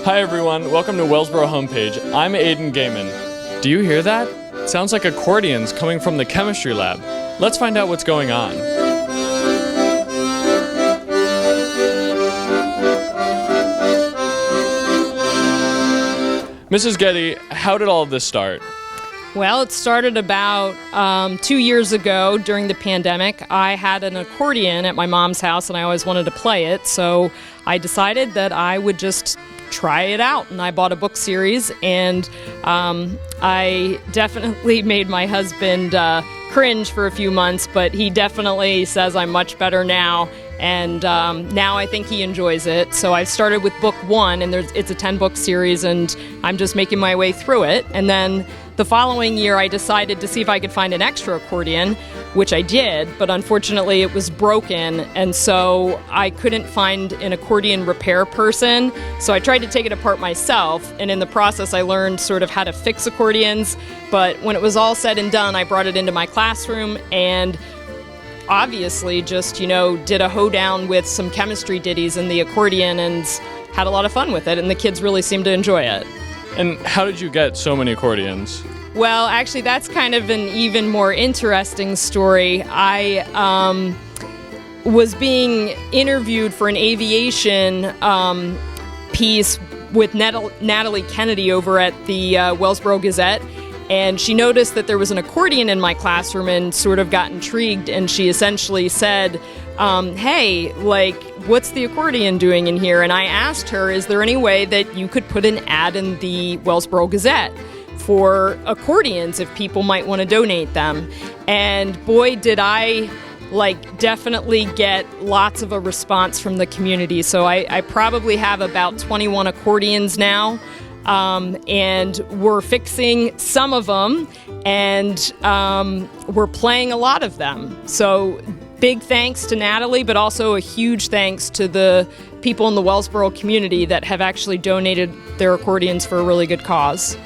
Hi everyone, welcome to Wellsboro Homepage. I'm Aiden Gaiman. Do you hear that? Sounds like accordions coming from the chemistry lab. Let's find out what's going on. Mrs. Getty, how did all of this start? Well, it started about 2 years ago during the pandemic. I had an accordion at my mom's house and I always wanted to play it, so I decided that I would just try it out. And I bought a book series, and I definitely made my husband cringe for a few months, but he definitely says I'm much better now. And now I think he enjoys it. So I started with book 1, and it's a 10-book series, and I'm just making my way through it. And then the following year, I decided to see if I could find an extra accordion, which I did, but unfortunately it was broken, and so I couldn't find an accordion repair person. So I tried to take it apart myself, and in the process I learned sort of how to fix accordions. But when it was all said and done, I brought it into my classroom and obviously just, did a hoedown with some chemistry ditties in the accordion and had a lot of fun with it, and the kids really seemed to enjoy it. And how did you get so many accordions? Well, actually, that's kind of an even more interesting story. I was being interviewed for an aviation piece with Natalie Kennedy over at the Wellsboro Gazette, and she noticed that there was an accordion in my classroom and sort of got intrigued, and she essentially said, hey, what's the accordion doing in here? And I asked her, is there any way that you could put an ad in the Wellsboro Gazette for accordions if people might want to donate them? And boy, did I definitely get lots of a response from the community. So I probably have about 21 accordions now, and we're fixing some of them, and we're playing a lot of them. So big thanks to Natalie, but also a huge thanks to the people in the Wellsboro community that have actually donated their accordions for a really good cause.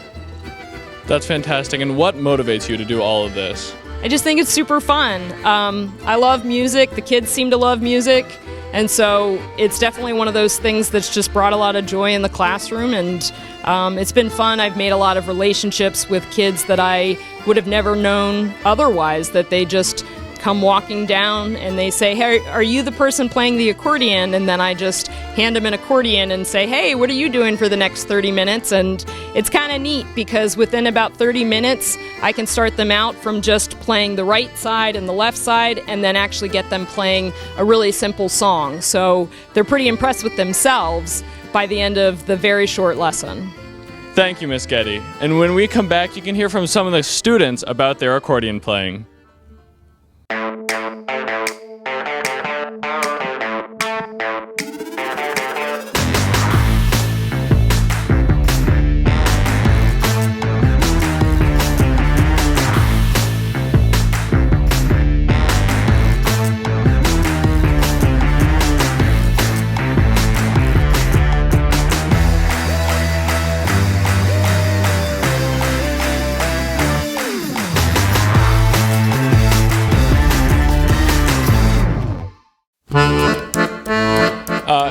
That's fantastic. And what motivates you to do all of this? I just think it's super fun. I love music. The kids seem to love music. And so it's definitely one of those things that's just brought a lot of joy in the classroom. And it's been fun. I've made a lot of relationships with kids that I would have never known otherwise, that they just come walking down and they say, hey, are you the person playing the accordion? And then I just hand them an accordion and say, hey, what are you doing for the next 30 minutes? And it's kind of neat because within about 30 minutes, I can start them out from just playing the right side and the left side and then actually get them playing a really simple song. So they're pretty impressed with themselves by the end of the very short lesson. Thank you, Miss Getty. And when we come back, you can hear from some of the students about their accordion playing.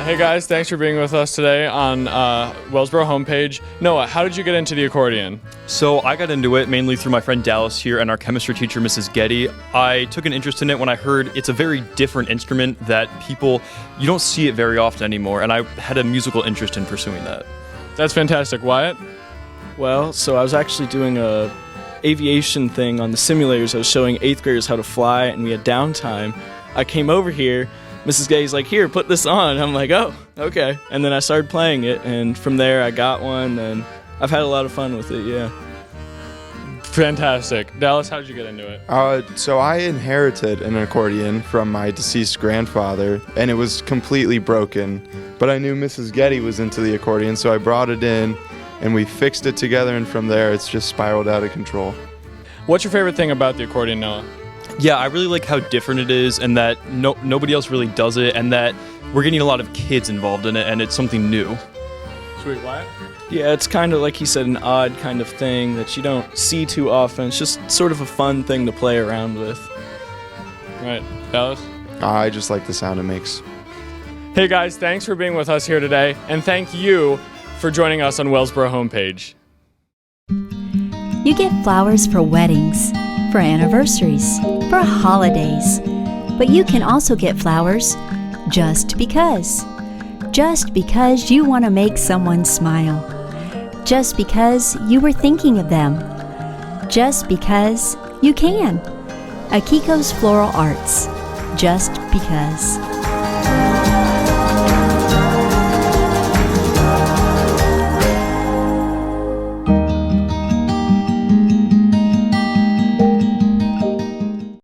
Hey guys, thanks for being with us today on Wellsboro Homepage. Noah, how did you get into the accordion? So I got into it mainly through my friend Dallas here and our chemistry teacher, Mrs. Getty. I took an interest in it when I heard it's a very different instrument that you don't see it very often anymore, and I had a musical interest in pursuing that. That's fantastic. Wyatt? Well, so I was actually doing a aviation thing on the simulators. I was showing 8th graders how to fly, and we had downtime. I came over here. Mrs. Getty's like, here, put this on. I'm like, oh, okay. And then I started playing it, and from there I got one, and I've had a lot of fun with it, yeah. Fantastic. Dallas, how did you get into it? So I inherited an accordion from my deceased grandfather, and it was completely broken. But I knew Mrs. Getty was into the accordion, so I brought it in, and we fixed it together, and from there it's just spiraled out of control. What's your favorite thing about the accordion, Noah? Yeah, I really like how different it is, and that nobody else really does it, and that we're getting a lot of kids involved in it, and it's something new. Sweet. Wyatt? Yeah, it's kind of, like he said, an odd kind of thing that you don't see too often. It's just sort of a fun thing to play around with. Right. Dallas? I just like the sound it makes. Hey guys, thanks for being with us here today, and thank you for joining us on Wellsboro Homepage. You get flowers for weddings, for anniversaries, for holidays. But you can also get flowers just because. Just because you want to make someone smile. Just because you were thinking of them. Just because you can. Akiko's Floral Arts. Just because.